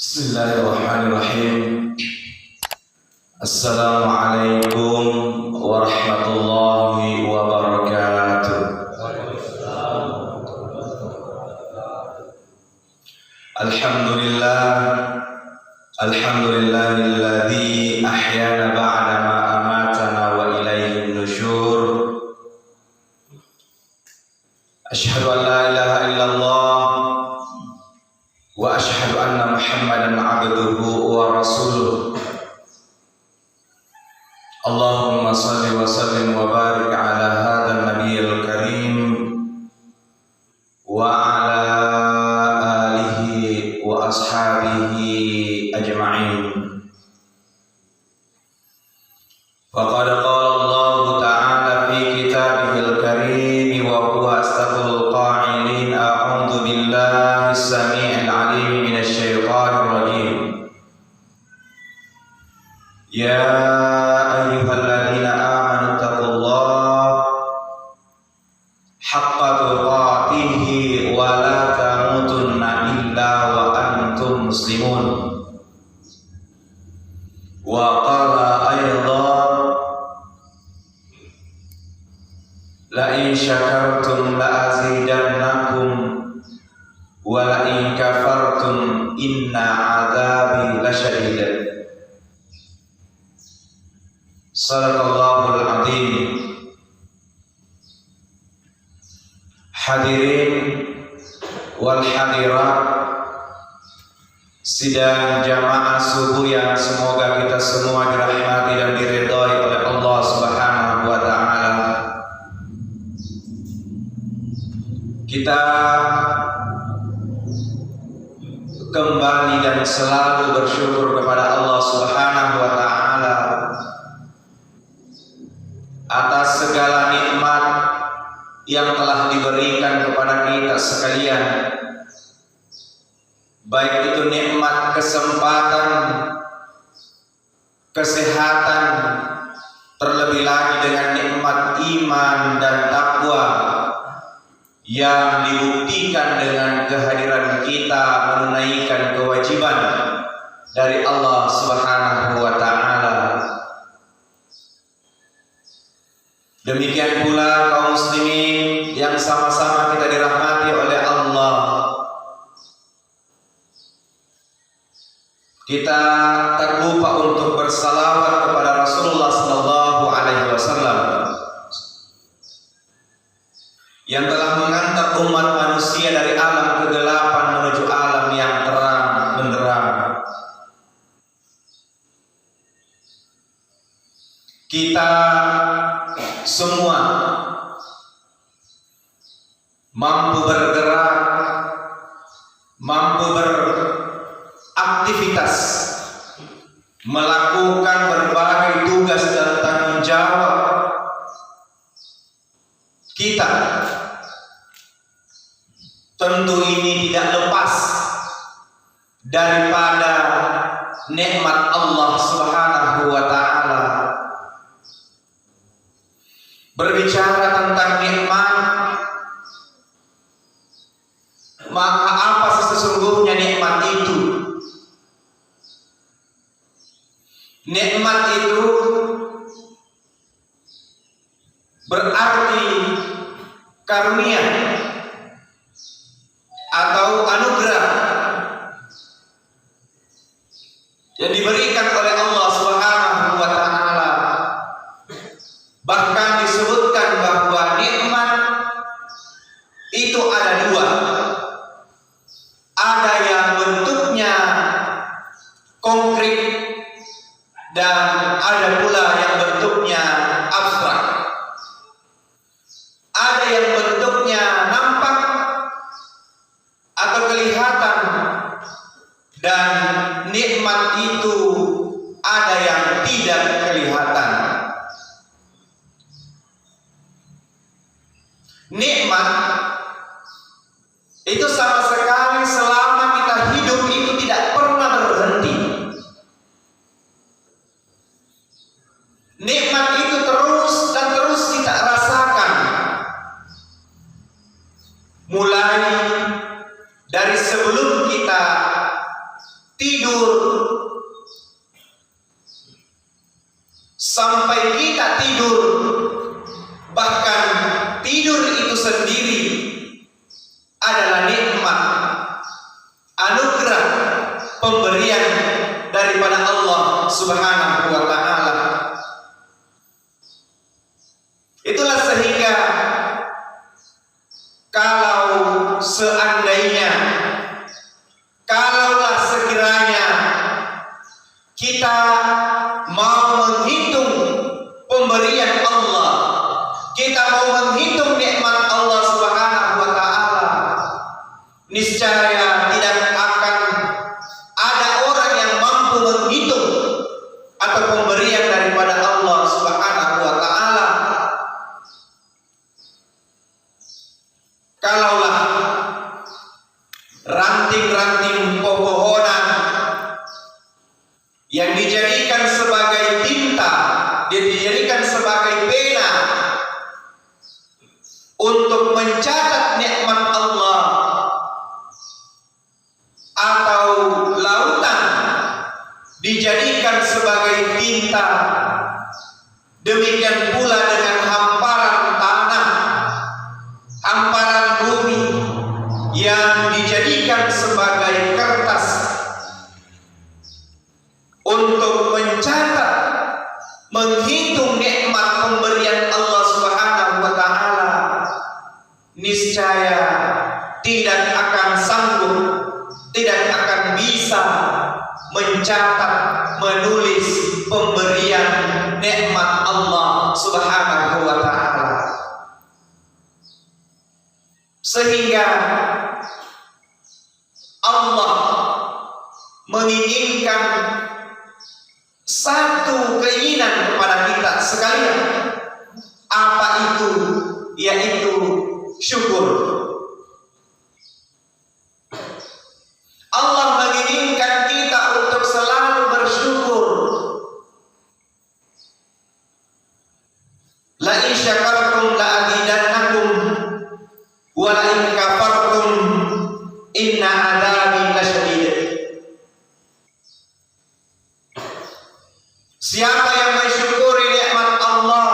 Bismillahirrahmanirrahim. Assalamualaikum warahmatullahi wabarakatuh. Alhamdulillah, alhamdulillahilladzi ahyana ba'da ma amatana wa ilaihin nusyur. Asyhadu an la ilaha illallah wa asyhadu anna Muhammadan abduhu wa rasuluh. Allahumma salli wa sallim wa barik ala hadzal nabiyil karim wa ala alihi wa ashabihi ajma'in. Faqad qala Allah ta'ala fi kitabihil karim wa huwa asdaqul qa'ilin. A'udzu billahi as-sami'il 'alim minasy syaithanir rajim. Ya ayyuhalladzina amanu taqullaha haqqa tuqatih wa la tamutunna illa wa antum muslimun. Wa qala aydan la in syakartum la azidannakum wa la in kafartum inna adzabi lasyadid. Sadaqallahul azim. Hadirin wal hadirat sidang jamaah subuh yang semoga kita semua dirahmati dan diridhai oleh Allah Subhanahu wa taala. Kita kembali dan selalu bersyukur kepada Allah Subhanahu wa taala atas segala nikmat yang telah diberikan kepada kita sekalian, baik itu nikmat kesempatan, kesehatan, terlebih lagi dengan nikmat iman dan takwa yang dibuktikan dengan kehadiran kita menunaikan kewajiban dari Allah Subhanahu wa taala. Demikian pula kaum muslimin yang sama-sama kita dirahmati oleh Allah. Kita tak lupa untuk bersalawat kepada Rasulullah sallallahu alaihi wasallam yang telah mengantar umat manusia dari alam kegelapan menuju alam yang terang benderang. Kita semua mampu bergerak, mampu beraktivitas, melakukan berbagai tugas dan tanggung jawab kita. Tentu ini tidak lepas daripada nikmat Allah Subhanahu wa taala. Berbicara tentang nikmat, maka apa sesungguhnya nikmat itu? Nikmat itu berarti karunia atau anugerah yang diberikan oleh Allah Subhanahu wa taala. Bahkan disebutkan bahwa nikmat itu ada dua. Ada yang bentuknya konkret dan ada pula yang bentuknya abstrak. Ada yang bentuknya nampak atau kelihatan, dan nikmat itu ada yang tidak kelihatan. Nikmat itu sama sekali selama kita hidup itu tidak pernah berhenti. Nikmat itu terus dan terus kita rasakan, mulai dari sebelum kita tidur, sampai kita tidur, bahkan tidur itu sendiri adalah nikmat, anugerah, pemberian daripada Allah Subhanahu wa ta'ala. Itulah sehingga kalaulah sekiranya kita mau menghitung pemberian Allah, kita mau menghitung nikmat Allah Subhanahu wa ta'ala, niscaya tidak akan ada orang yang mampu menghitung atau pemberian daripada Allah Subhanahu wa ta'ala. Kalaulah ranting-ranting pepohonan yang dijadikan sebagai tinta, dijadikan sebagai pena untuk mencatat nikmat Allah, atau lautan dijadikan sebagai tinta, demikian pula dengan hamparan tanah, hamparan bumi yang dijadikan sebagai kertas untuk mencatat, menghitung nikmat pemberian Allah Subhanahu wa ta'ala, niscaya tidak akan sanggup, tidak akan bisa mencatat, menulis pemberian nikmat Allah Subhanahu wa ta'ala. Sehingga Allah menginginkan satu keinginan kepada kita sekalian. Apa itu? Yaitu syukur. Allah menginginkan kita untuk selalu bersyukur. La in syakartum la azidannakum wa la in kafartum inna adzabi lasyadid. Siapa yang mensyukuri nikmat Allah,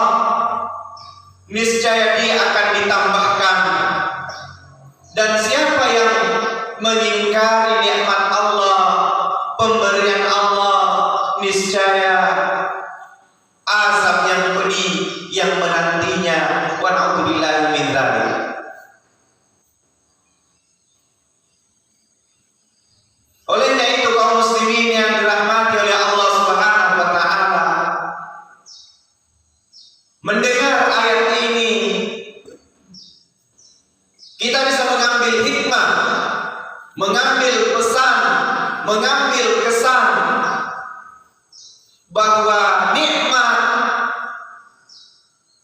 niscaya dia akan ditambahkan. Dan siapa yang mengingkari nikmat Allah, pemberian Allah, niscaya azab yang pedih yang menantinya. Wa na'udzubillahi min dzalik. Olehnya itu kaum muslimin yang dirahmati oleh Allah Subhanahu wa ta'ala, mendengar ayat ini kita bisa mengambil hikmah, mengambil pesan, mengambil kesan bahwa nikmat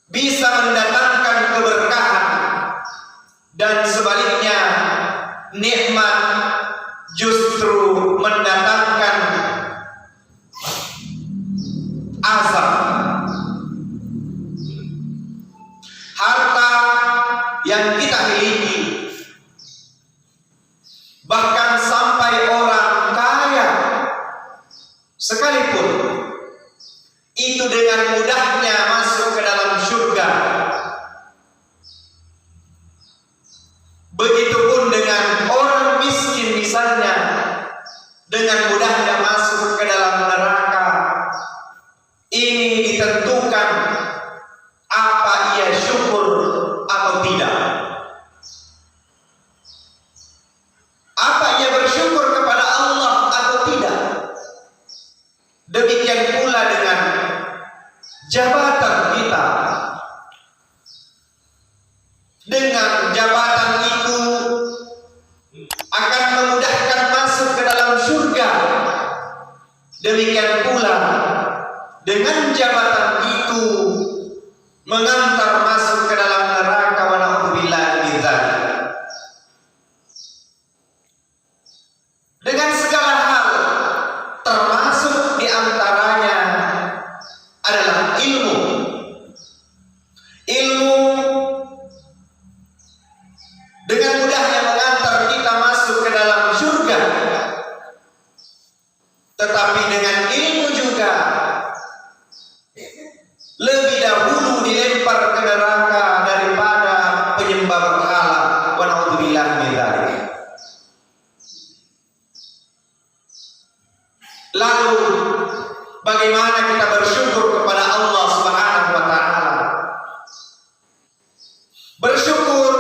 bisa mendatangkan keberkahan, dan sebaliknya nikmat justru mendatangkan azab. Harta yang kita miliki, bahkan sampai orang kaya sekalipun, itu dengan mudahnya masuk ke dalam surga. Begitupun dengan orang miskin misalnya, dengan mudahnya masuk ke dalam neraka. Ini ditentukan apa ia syukur atau tidak. Apa ia bersyukur kepada Allah atau tidak. Demikian pula dengan jabatan kita. Dengan jabatan itu akan memudahkan masuk ke dalam surga. Demikian pula dengan jabatan itu mengantar masuk ke dalam neraka. Wa na'udzubillahi min dzalik. Dengan segala hal, termasuk diantaranya adalah ilmu. Ilmu dengan mudahnya mengantar kita masuk ke dalam surga. bagaimana kita bersyukur kepada Allah Subhanahu wa taala. Bersyukur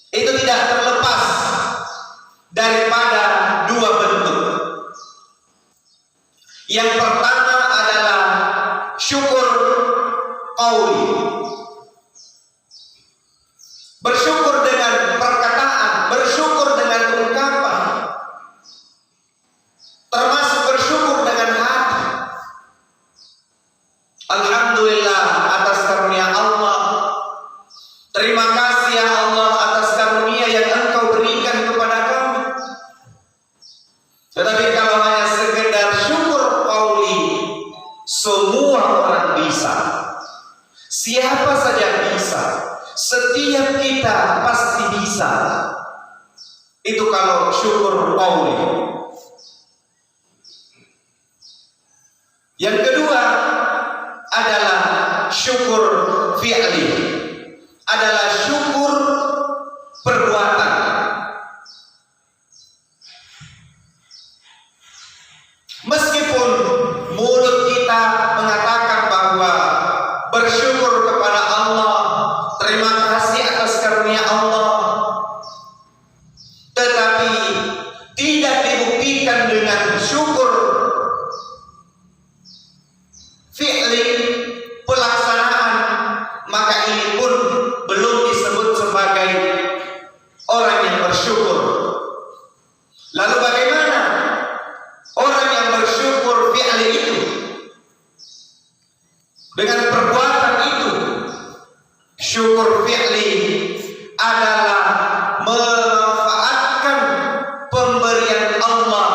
itu tidak terlepas daripada dua bentuk. Yang pertama adalah syukur qauli. Bersyukur dengan perkataan, bersyukur dengan ungkapan, termasuk bersyukur dengan hati. Alhamdulillah atas karunia Allah. Terima kasih ya Allah atas karunia yang Engkau berikan kepada kami. Tetapi kalau hanya sekedar syukur qauli, semua orang bisa. Siapa saja bisa. Setiap kita pasti bisa. Itu kalau syukur qauli. Yang kedua adalah syukur fi'li. Adalah syukur perbuatan. Meskipun mulut kita mengatakan bahwa bersyukur kepada Allah, terima kasih atas karunia Allah, tetapi tidak dibuktikan dengan syukur fi'li, pelaksanaan, maka ini pun belum disebut sebagai orang yang bersyukur. Lalu bagaimana orang yang bersyukur fi'li itu? Dengan perbuatan itu. Syukur fi'li adalah memanfaatkan pemberian Allah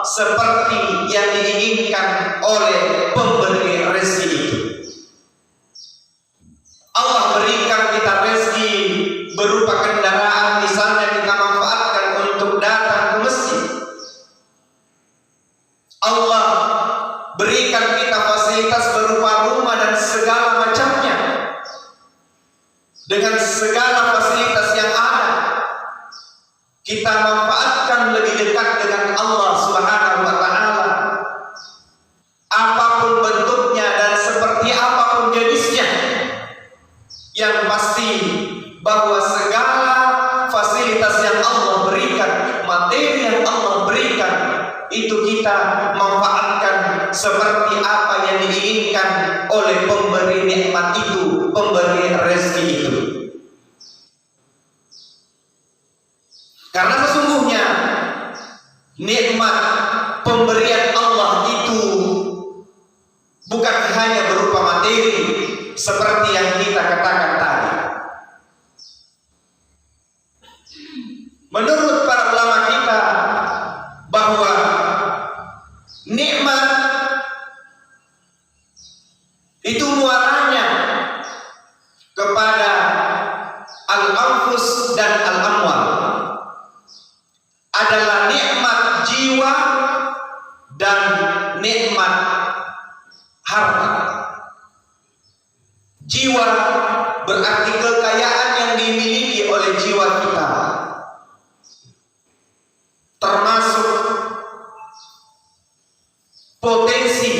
seperti yang diinginkan oleh pemberi rezeki itu. Allah berikan kita rezeki berupa kendaraan, misalnya kita manfaatkan untuk datang ke masjid. Allah berikan kita fasilitas berupa rumah dan segala macamnya. Dengan segala fasilitas yang ada, kita manfaatkan lebih dekat dengan Allah Subhanahu wa taala. Apapun bentuknya dan seperti apapun jenisnya, yang pasti bahwa segala fasilitas yang Allah berikan, materi yang Allah berikan, itu kita manfaatkan seperti apa yang diinginkan oleh pemberi nikmat itu, pemberi rezeki itu. Karena sesungguhnya nikmat pemberian Allah itu bukan hanya berupa materi seperti yang kita katakan tadi. Menurut para ulama kita bahwa nikmat itu muaranya kepada al-anfus dan al-amwal, adalah nikmat jiwa dan nikmat harta. Jiwa berarti kekayaan yang dimiliki oleh jiwa kita, termasuk potensi,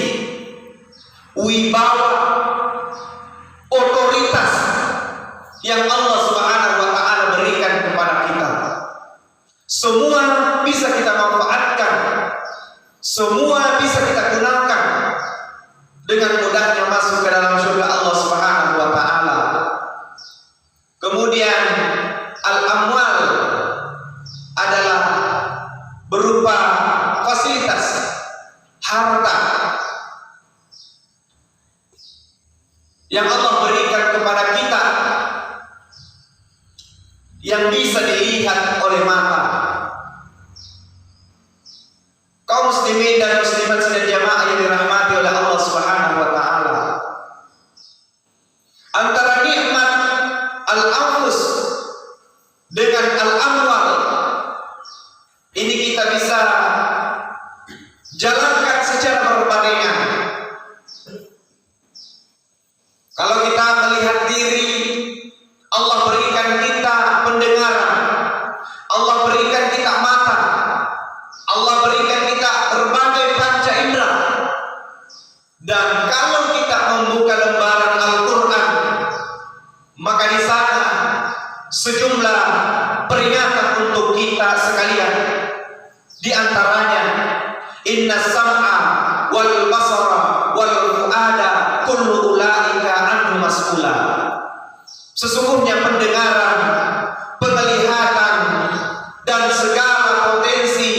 wibawa, otoritas yang Allah Subhanahu wa taala berikan kepada kita. Semua bisa kita manfaatkan, semua bisa kita gunakan dengan mudahnya masuk ke dalam surga Allah Subhanahu wa taala. Kemudian al-amwal adalah berupa fasilitas, harta yang Allah berikan kepada kita, yang bisa dilihat oleh mata. Kaum muslimin dan muslimat sidang jamaah yang dirahmati oleh Allah Subhanahu wa taala, antara nikmat al-anfus dengan al-amwal ini kita bisa jalankan secara berbarengan. Kalau kita melihat diri, Allah berikan kita pendengaran, Allah berikan kita mata, Allah berikan kita sejumlah peringatan untuk kita sekalian. Di antaranya, inna sam'a wal basara wal fu'ada kullu ulaika anhu mas'ula. Sesungguhnya pendengaran, penglihatan, dan segala potensi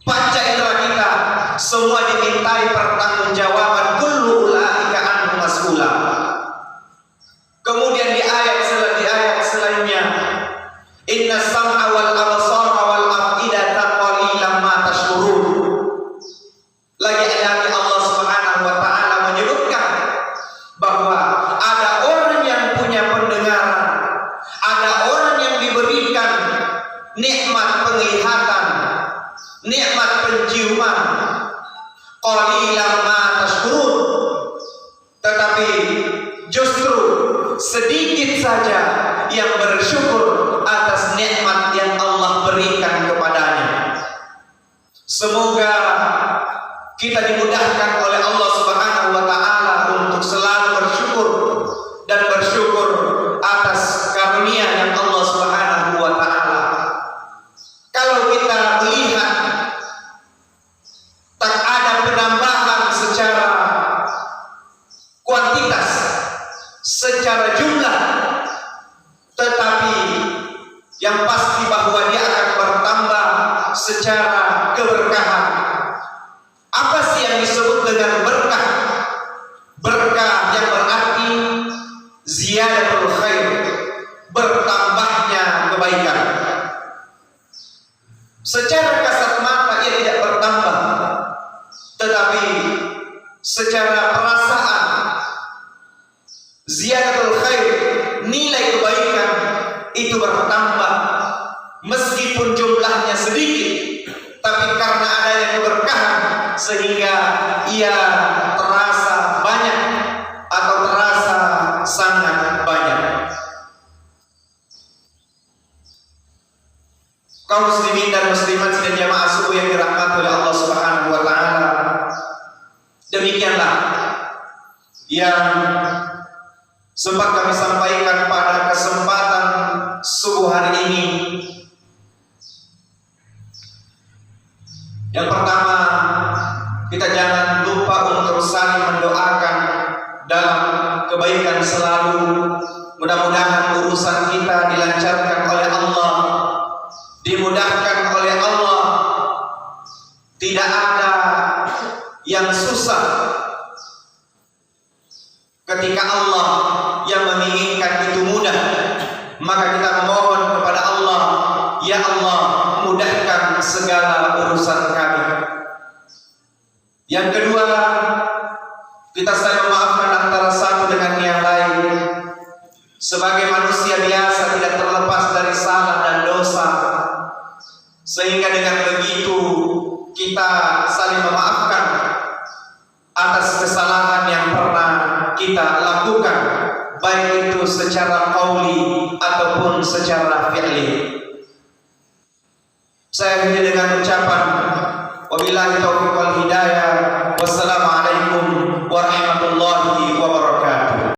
panca indera kita semua dimintai pertanggungjawaban. Kullu ulaika anhu mas'ula. Kemudian di ayat selainnya, inna sam'a wal absara wal af'idata qalilan ma tashkurun. Lagi Allah Subhanahu wa taala menyebutkan bahwa ada orang yang punya pendengaran, ada orang yang diberikan nikmat penglihatan, nikmat penciuman, qalilan ma tashkurun, tetapi justru sedikit saja yang bersyukur atas nikmat yang Allah berikan kepadanya. Semoga kita dimudahkan oleh Allah Subhanahu wa taala untuk selalu bersyukur dan bersyukur atas karunia yang Allah Subhanahu wa taala. Kalau kita melihat tak ada penambahan secara kuantitas, secara jumlah, tetapi yang pasti bahwa dia akan bertambah secara keberkahan. Apa sih yang disebut dengan berkah? Berkah yang berarti ziyadatul khair, bertambahnya kebaikan. Secara kasat mata ia tidak bertambah, tetapi secara perasaan ziyadatul khair, nilai kebaikan itu bertambah meskipun jumlahnya sedikit, tapi karena adanya keberkahan sehingga ia terasa banyak atau terasa sangat banyak. Kaum muslimin dan muslimat dan jamaah subuh yang dirahmati oleh Allah Subhanahu wa taala, demikianlah yang sempat kami sampaikan pada kesempatan subuh hari ini. Yang pertama, kita jangan lupa untuk saling mendoakan dalam kebaikan selalu. Mudah-mudahan urusan kita dilancarkan oleh Allah, dimudahkan oleh Allah. Tidak ada yang susah ketika Allah yang menginginkan itu mudah. Maka kita memohon kepada Allah, ya Allah, mudahkan segala urusan kami. Yang kedua, kita saling memaafkan antara satu dengan yang lain. Sebagai manusia biasa tidak terlepas dari salah dan dosa, sehingga dengan begitu kita saling memaafkan atas kesalahan yang pernah kita lakukan, baik itu secara qauli ataupun secara fi'li. Saya akhiri dengan ucapan wabillahi taufiq wal hidayah.